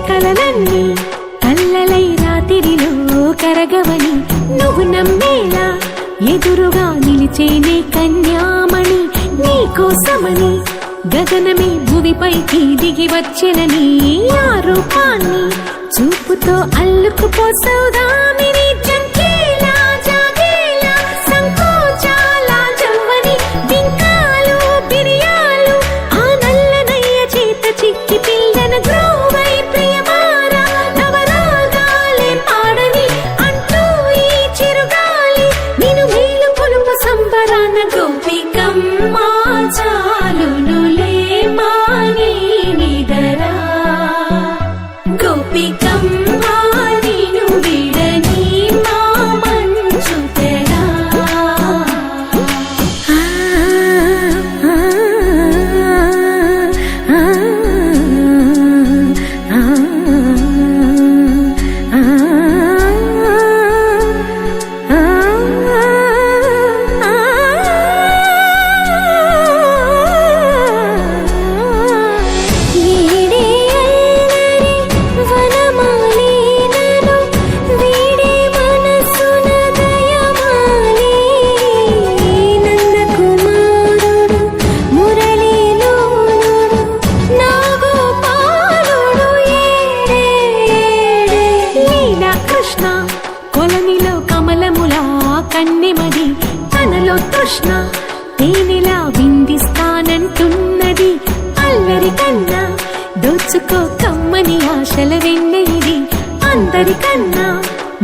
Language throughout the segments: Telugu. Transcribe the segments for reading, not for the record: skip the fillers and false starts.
కలలన్నీ కల్లలై రాత్రిలో కరగవని నువ్వు నమ్మేలా ఎదురుగా నిలిచేనే కన్యామణి నీకోసమని గగనమే భూమిపైకి దిగి వచ్చెనని ఆ రూపాన్ని చూపుతో అల్లుకుపోసౌదామిని జంకేలా జాగేలా సంకోచాల జవ్వని బింకాలు బిరియాలు ఆ నల్లనయ్య చేత చిక్కి పిల్లన గ్రోవై ప్రియమారా నవరాగాలే పాడని అంటూ ఈ చిరుగాలి నిన్ను మేలు కొలుపు సంబరాన గోపికమ్మ చాలునులే మాని నిదరా గోపికమ్మ నిన్ను విడని మా మంచు తెరా అందరికన్నా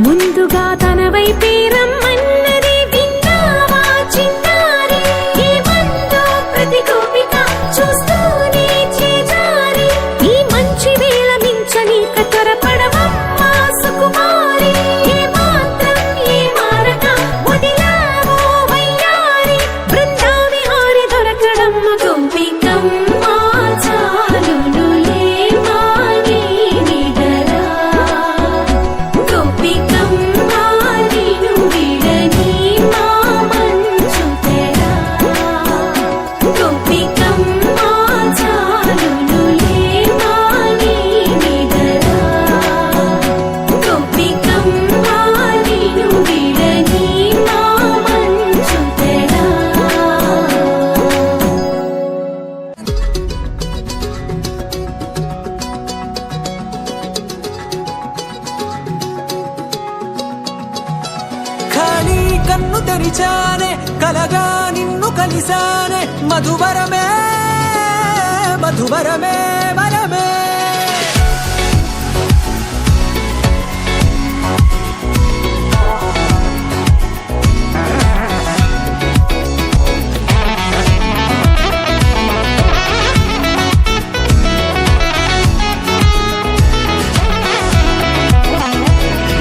ముందుగా తన వైపే రమ్మన్నది విన్నావా చిన్నారి ఏమందో ప్రతి గోపిక చూస్తూనే చేజారి ఈ మంచి వేళ మించని కతరపడవమ్మా సుకుమారి ఏ మాత్రం ఏ మారక వదిలావో వయ్యారి బృందావి హారి దొరకడమ్మ గోపికమ్మ చాలునులే మాని విడరా గోపికమ్మ నిను విడని మా మంచు తెరా గోపికమ్మ చాలునులే మాని విడరా గోపికమ్మ నిను విడని మా మంచు తెరా ఖాళీ కన్ను తెరిచానే కలగా నిన్ను కలిసానే మధువరమే మధువరమే వరమే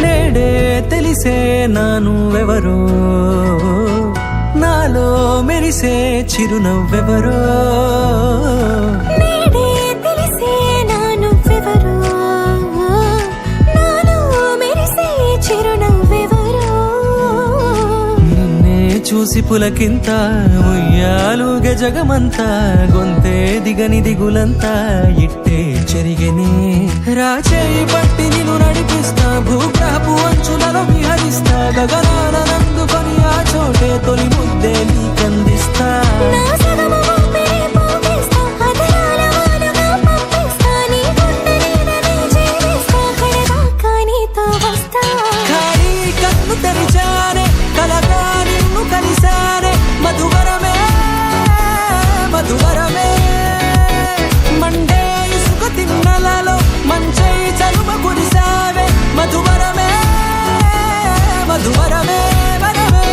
నేడే తెలిసే నానువెవరో నాలో మెరిసే చిరునవ్వెవరో నేడే తెలిసే నానువ్వెవరో నాలో మెరిసే చిరునవ్వెవరో నిన్నే చూసి పులకింత ఉయ్యాలుగ జగమంతా గొంతే దిగని దిగులంతా ఇట్టే చెరిగని రాచేయి పట్టి నిన్ను నడిపిస్తా భూగ్రహపు అంచులలో విహరిస్తా గగనాన నందుకొని ఆ చోటే తొలి ముద్దే నీకందిస్తా నా సగము ఊపిరి పోగేస్తా అదరాల వానగా పంపిస్తా నీ గుండె నీడనే జీవిస్తా కడదాకా నీతో వస్తా ఖాళీ కన్ను తెరిచానే కలగా నిన్ను కలిసానే మధువరమే మధువరమే మండే ఇసుక తిన్నలలో మంచై చలుమ కురిసావే మధువరమే మధువరమే వరమే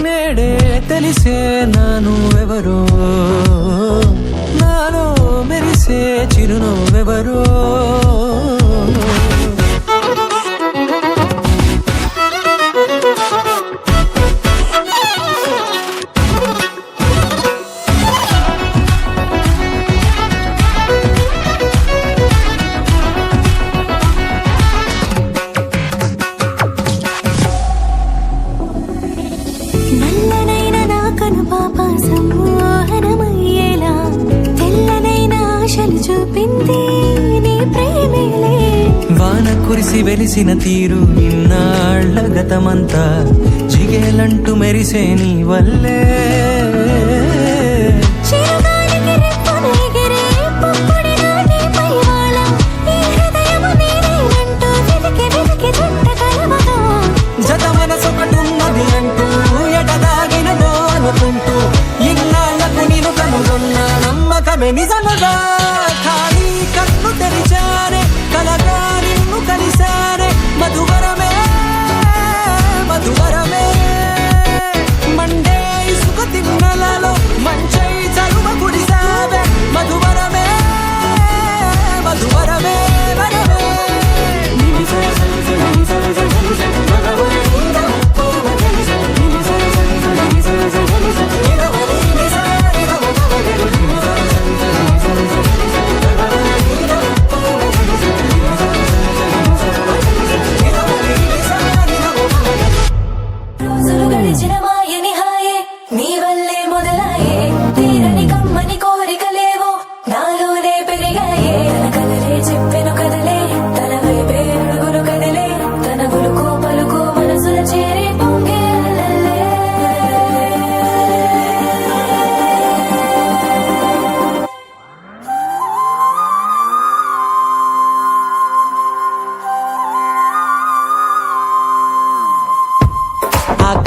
నేడే తెలిసే నానువెవరో నాలో మెరిసే చిరునవ్వెవరో నల్లనైన నా కనుపాప సమ్మోహనమయ్యేలా తెల్లనైన ఆశలు చూపింది నీ ప్రేమేలే వాన కురిసి వెలిసిన తీరు ఇన్నాళ్ల గతమంతా జిగేలంటూ మెరిసే నీ వల్లే చిరుగాలికి రెప్పను ఎగిరే పొక్కుడిగా నీపై వాల ఈ హృదయము నీదేనంటూ వెతికి వెతికి చుట్ట కలవగా జత మనసొకటున్నది అంటూ ఎటదాగినదో అనుకుంటూ ఇన్నాళ్లకు నేను కనుగొన్న నమ్మకమే నిజముగా ఖాళీ కన్ను తెరిచానే కలగా నిన్ను కలిసానే మధువరమే మధువరమే మండే ఇసుక తిన్నలలో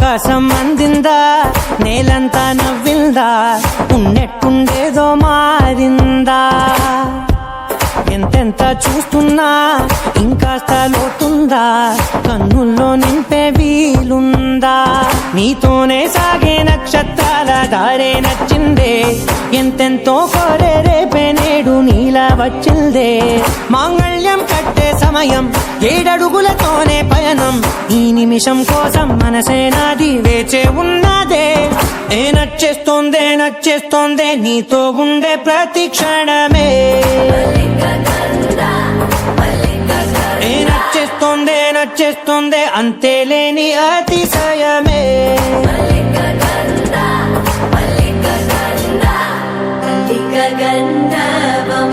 ఆకాశం అందిందా, నేలంతా నవ్విందా, ఉన్నట్టుండేదో మారిందా. ఎంతెంత చూస్తున్నా ఇంకాస్త లోతుందా, కన్నుల్లో నింపే వీలుందా. నీతోనే సాగే నక్షత్రాల దారే నచ్చిందే, ఎంతెంతో కోరే రేపే నేడు నీలా వచ్చిందే. మాంగళ్యం కట్టే సమయం 7 అడుగులతోనే పయనం, ఈ నిమిషం కోసం మనసే నాది వేచే ఉన్నదే. నచ్చేస్తోందే నచ్చేస్తోందే నీతో ఉండే ప్రతి క్షణమే. నచ్చేస్తోందే నచ్చేస్తోందే అంతేలేని అతిశయమే. గంధర్వం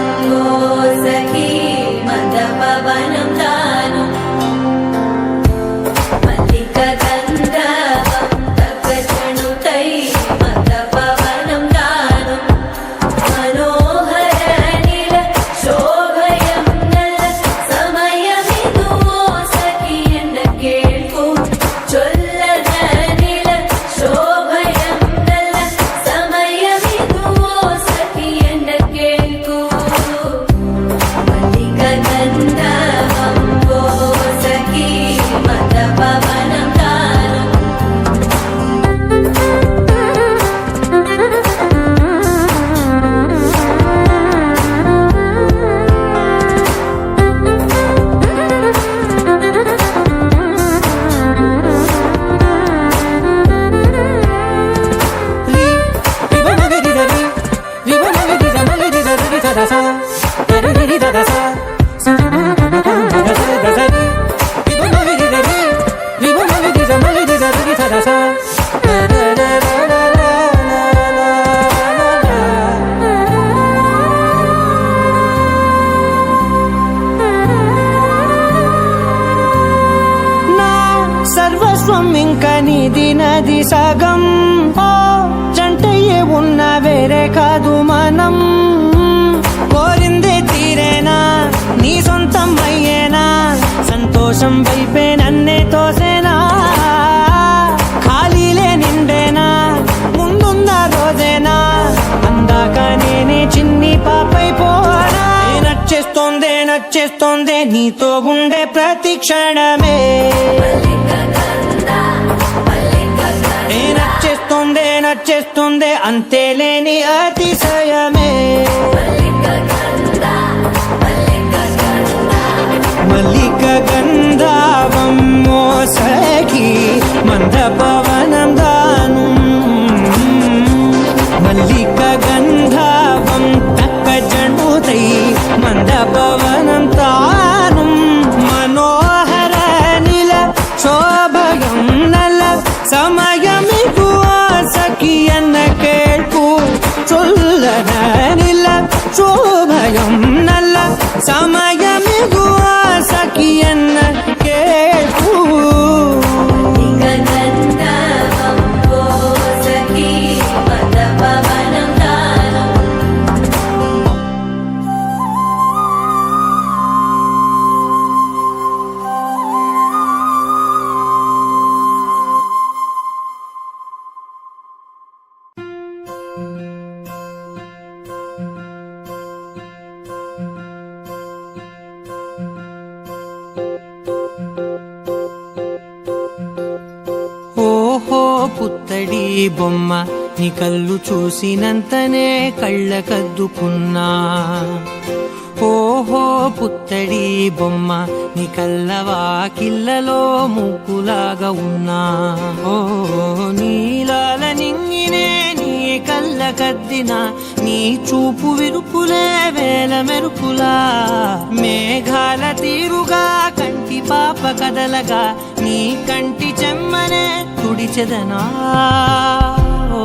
సఖీ మదపవనం తాను మల్లిక గంధర్వం తగ్గణుతై మదపవనం తాను మనోహర నీల శోభయం నల్ల సమయమిదు సఖీ ఎన్న కేൾకు చొల్లద నీల శోభయం నల్ల సమయమిదు సఖీ ఎన్న కేൾకు మల్లిక గంధర్వం సఖీ మదపవనం తాను నా సర్వస్వం ఇంక నీది నది సగం, ఓ జంటయ్యే ఉన్న వేరే కాదు మనం. కోరిందే తీరేనా నీ సొంతం అయ్యేనా, సంతోషం వైపే నన్నే తోసేనా. ఖాళీలే నిండేనా ముందున్న రోజేనా, అందాక నేనే చిన్ని పాపై పోనా. నచ్చేస్తోందే నచ్చేస్తోందే నీతో ఉండే ప్రతి క్షణమే. నచ్చేస్తోందే నచ్చేస్తోందే అంతేలేని అతిశయమే. మల్లిక గంధర్వం సఖీ మందపవనం దాను మల్లిక గంధర్వం తక్కజనుతై మందపవనం తాను మనోహర నీల శోభయం నల్ల సమయమిగు సఖీ ఎన్న కేൾకు చొల్లద నీల శోభయం నల్ల సమయమిగు సఖీ ఎన్న కేൾకు. గంధర్వం సఖీ మదపవనం తాను ఓహో పుత్తడి బొమ్మ నీ కళ్ళు చూసినంతనే కళ్ళకద్దుకున్నా. ఓహో పుత్తడి బొమ్మ నీ కళ్ళవాకిళ్ళలో ముగ్గులాగా ఉన్నా. ఓ నీలాల నింగినే నీ కళ్ళకద్దిన, నీ చూపు విరుపులే వేల మెరుపులా. మేఘాల తీరుగా కంటి పాప కదలగా, నీ కంటి చెమ్మనే తుడిచెదనా. ఓ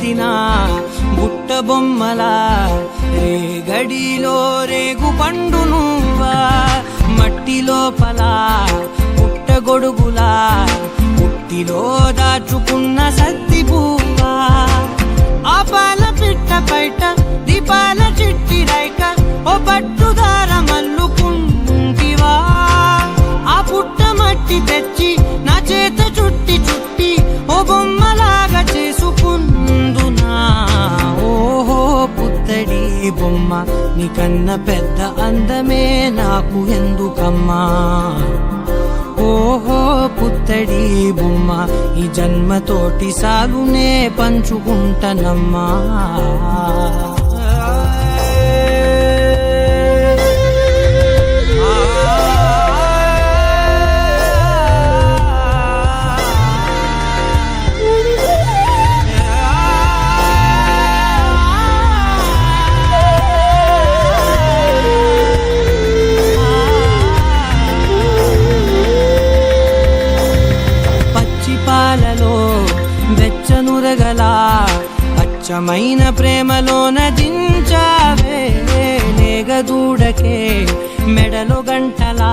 చేసిన బుట్ట బొమ్మలా రేగడిలో రేగు పండు నువ్వా మట్టి లోపల పుట్ట గొడుగులా పుట్టిలో దాచుకున్న సత్తి పువ్వా ఆ పాల పిట్ట బయట దీపాల చిట్టి రైక ఓ పట్టుదార మల్లుకుంటివా ఆ పుట్ట మట్టి తెచ్చి నా చేత చుట్టి చుట్టి ఓ బొమ్మలాగా చేసుకుందునా ఓహో పుత్తడి బొమ్మ నీకన్న పెద్ద అందమే నాకు ఎందుకమ్మా ఓహో పుత్తడి బొమ్మ ఈ జన్మతోటి సాలునే పంచుకుంటనమ్మా వెచ్చనురగలా అచ్చమైన ప్రేమలోన దించావే లేగదూడకే మెడలో గంటలా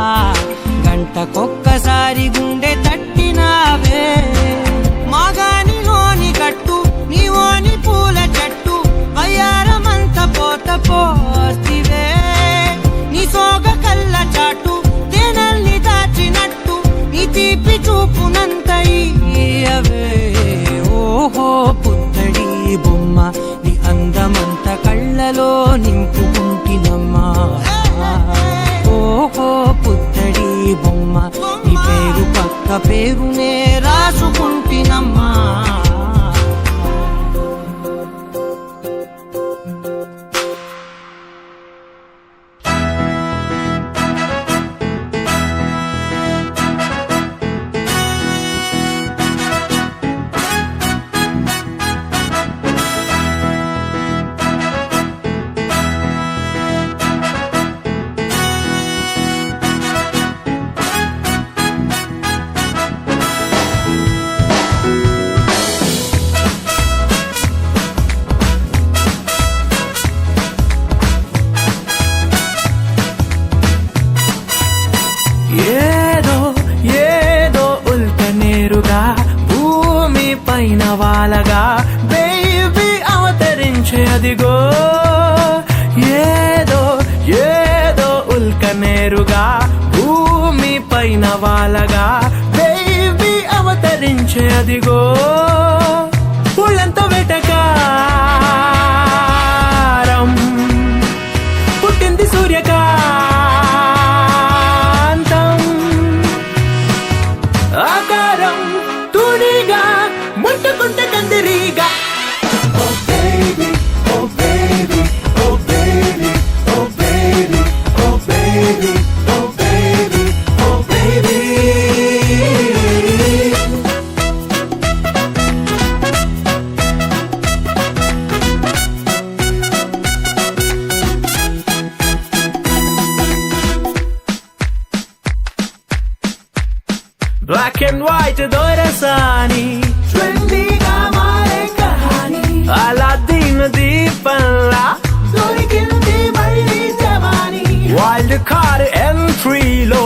గంటకొక్కసారి గుండె తట్టినావే మాగానిలోని కట్టు నీవోని పూల చెట్టు వయ్యారమంత పోత పోస్తివే నీ సోగ కళ్ళ చాటు తేనల్ని దాచినట్టు నీ తీపి చూపునంత ఇయ్యవే ఓహో పుత్తడి బొమ్మ నీ అందమంత కళ్ళలో నింపుకుంటినమ్మా ఓహో పుత్తడి బొమ్మ నీ పేరు పక్క పేరునే రాసుకుంటినమ్మా భూమి పైన వాలగా బేబీ అవతరించే అదిగో ఏదో ఏదో ఉల్క నేరుగా భూమి పైన వాలగా బేబీ అవతరించే అదిగో పుళ్ళంతో వెటకారం పుట్టింది సూర్యకాంతం ఆకారం తునిగా ముట్టుకుంటే కందిరీగా Oh baby, oh baby, oh baby, oh baby, oh baby, oh baby, oh baby. Black and white దొరసాని ట్రెండీగా మారే కహాని అలాద్దీన్ దీపంలా దొరికింది మళ్ళీ జవాని వైల్డ్ కార్డ్ ఎంట్రీలో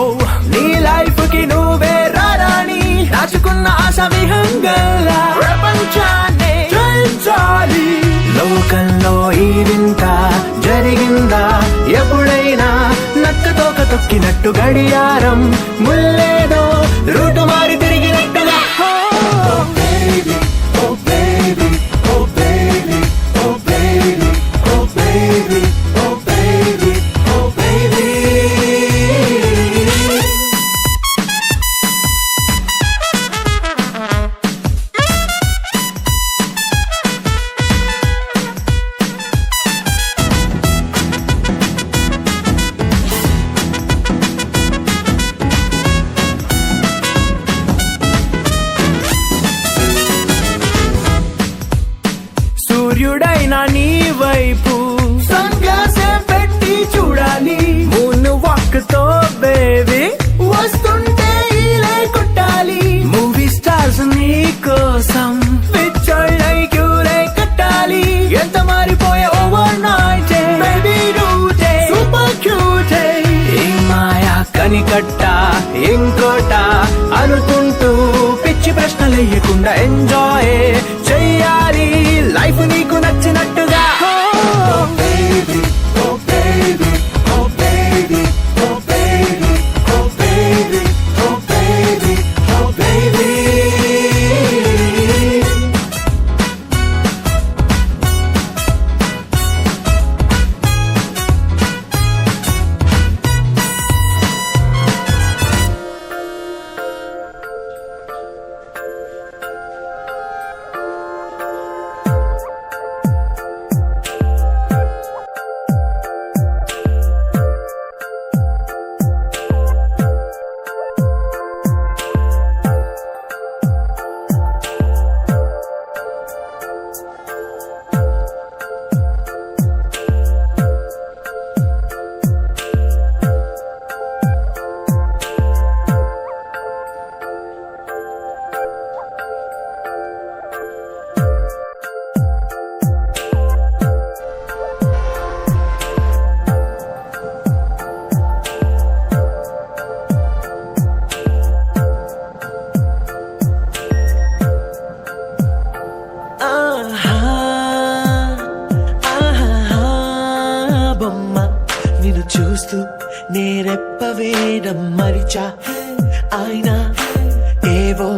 నీ లైఫ్ కి నువ్వే రారాని దాచుకున్న ఆశ విహంగంలా ప్రపంచాన్ని జయించాలి లోకంలో ఈ వింత జరిగిందా ఎప్పుడైనా నక్కతోక తొక్కినట్టు గడియారం ముల్లేదో రూటు మారి తిరిగినట్టుగా Oh baby, oh baby, oh baby, oh baby, oh baby, oh baby, oh baby. సూర్యుడైనా నీ వైపు సన్ గ్లాస్ పెట్టి చూడాలి మూన్ వాక్ తో బేబీ వస్తుంటే ఇలా కొట్టాలి మూవీ స్టార్స్ నీ కోసం పిచ్చోళ్ళై క్యూలై కట్టాలి ఒకట ఇంకోట అనుకుంటూ పిచ్చి ప్రశ్నలేయకుండా ఎంజాయ్ చెయ్యాలి లైఫ్ నీకు నచ్చినట్టుగా. బొమ్మ నిన్ను చూస్తూ నేరెప్పవేయడం మరిచా అయినా ఏవో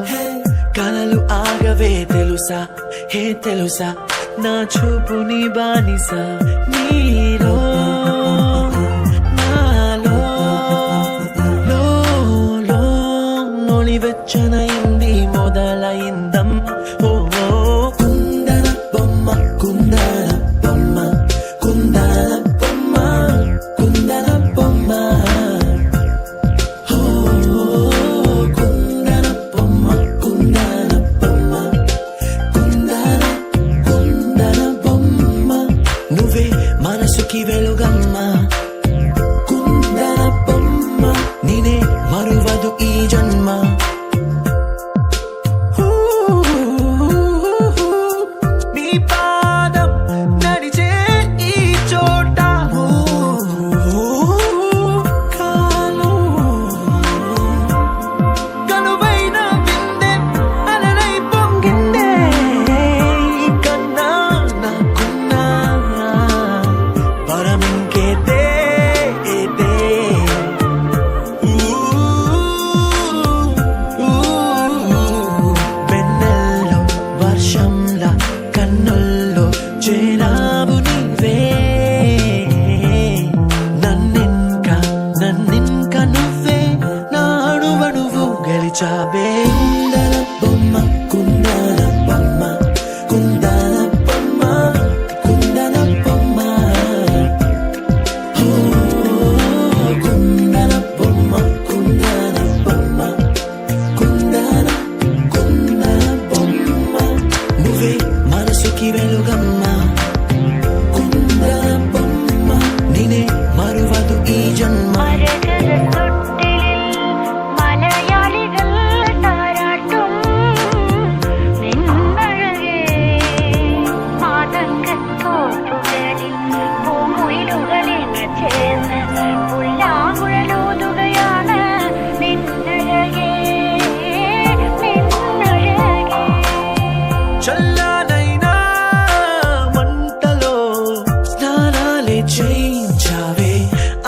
కలలు ఆగవే తెలుసా హే తెలుసా నా చూపు నీ బానిస నీలో నాలో లో నొలివెచ్చనైంది మొదలైందం ఓ కుందన బొమ్మ కుందన బొమ్మ కుందన బొమ్మ కుందన బొమ్మ ఓ కుందన బొమ్మ కుందన బొమ్మ కుందన బొమ్మ నువ్వే మనసుకి వెలుగమ్మ కుందన బొమ్మ నేనే మరువదు ఈ జన్మ నీ పాదం నడిచే ఈ చోట కాలు కనువైన విందే అలలై పొంగిందే కన్నా నాకున్నా పరమింకేదే వెన్నెల్లో వర్షంలా కన్నుల్లో చేరావు నీవే నన్నింక నువ్వే నాడువడువు గెలిచావే కుందన బొమ్మ కుందన బొమ్మ కుందన బొమ్మ కుందన బొమ్మ కుందన బొమ్మ కుందన బొమ్మ నువ్వే మనసుకి వెలుగమ్మ కుందన బొమ్మ నేనే മറുവതു ഈ ജന്മ മലയാളികൾ താരാട്ടും നിന്നഴകേ മാതങ്കത്തോപ്പുകളിൽ പൂങ്കുയിലുകളിന് ചേർന്ന് പുല്ലാങ്കുഴലൂതുകയാണ് നിന്നഴകേ നിന്നഴകേ చల్లనైనా మంటలో స్నానాలే చేయించావే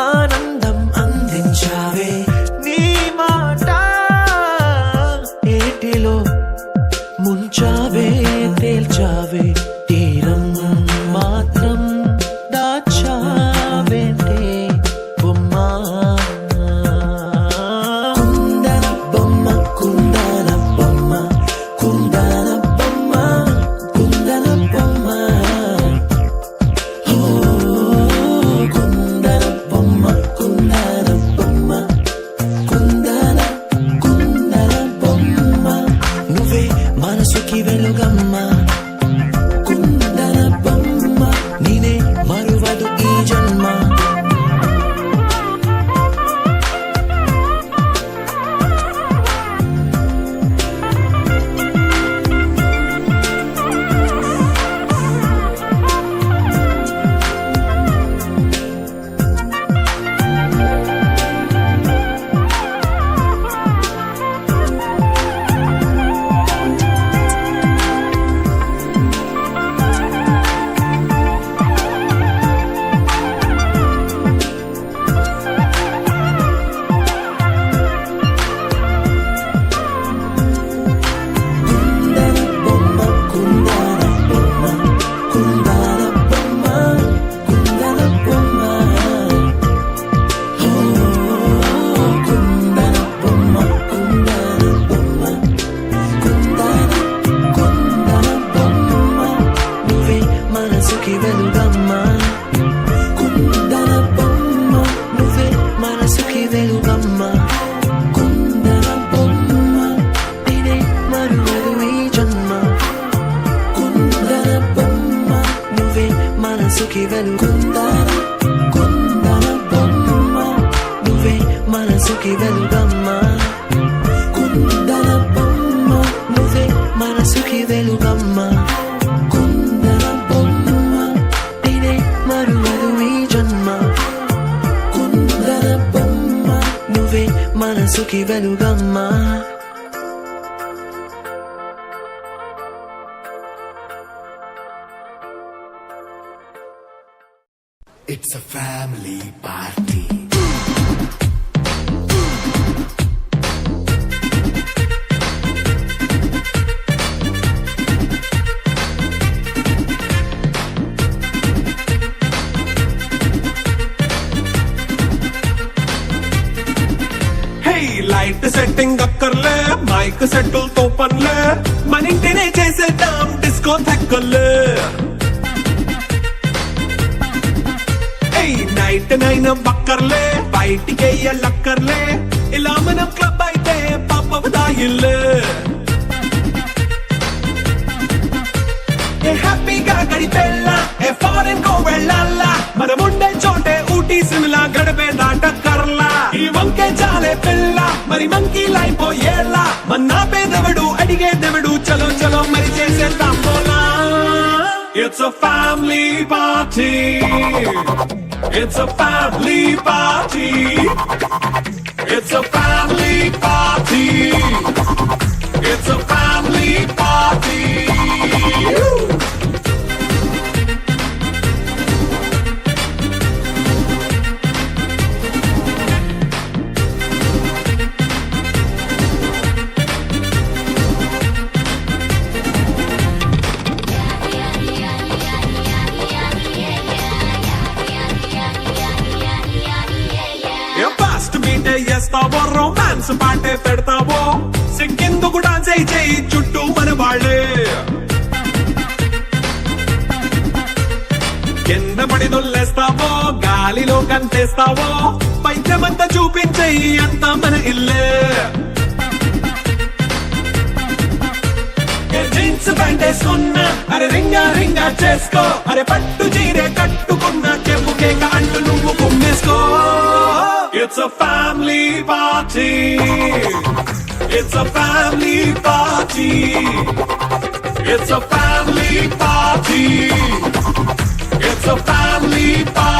ఆనందం అందించావే నీ మాట ఏటిలో ముంచావే తేల్చావే తీరం మాత్రం దాచావేంటే బొమ్మ కుందన బొమ్మ కుందన బొమ్మ కుందన బొమ్మ కుందన బొమ్మ ఓ కుందన బొమ్మ కుందన బొమ్మ కుందన బొమ్మ నువ్వే మనసుకి వెలుగమ్మ వెలుగమ్మ కుందన బొమ్మ నువ్వే మనసుకి వెలుగమ్మ కుందన బొమ్మ నేనే మరువదు ఈ జన్మ కుందన బొమ్మ నువ్వే మనసుకి వెలుగుందన కుందన బొమ్మ నువ్వే మనసుకి వెలుగమ్మ కుందన బొమ్మ నువ్వే మనసుకి వెలుగమ్మ కుందన బొమ్మ నేనే మరువదు ఈ జన్మ కుందన బొమ్మ నువ్వే మనసుకి వెలుగమ్మ It's a family party. Light setting అక్కర్లే మైక్ సెట్టులతో పనులే మన ఇంటినే చేసేద్దాం డిస్కో థక్కర్లే నైట్ నైన్ బక్కర్లే బయటికి ఎల్లక్కర్లే ఇలా మనం క్లబ్ అయితే పాపదాయిల్లే హ్యాపీగా గడిపెళ్ళ ఏ ఫారెన్ కో వెళ్ళాల మనం ఉండే చోటే ఊటీ సిమ్లా గడిపే దాటక్కర్లా ఈ వంకే చాలే పిల్ల మరి మంకీ లైపోయేలా మన్నా పేదవడు అడిగేదెవడు చలో చలో మరి చేసేద్దాం పోలా It's a family party. It's a family party. It's a family party. It's a family party. చేస్తావో రొమాన్స్ పాటే పెడతావో సిగ్గెందుకు డాన్స్ అయి చేయి చుట్టూ మన వాళ్ళే కింద పడి దొల్లేస్తావో గాలిలో కంటేస్తావో పైద్యమంతా చూపించేయి అంతా మన ఇల్లే జీన్స్ ప్యాంట్ వేసుకున్నా అరే రింగా రింగా చేసుకో అరే పట్టు చీరే కట్టుకున్న చెప్పుకే కాళ్ళు నువ్వు కుమ్మేసుకో It's a family party. It's a family party. It's a family party. It's a family party.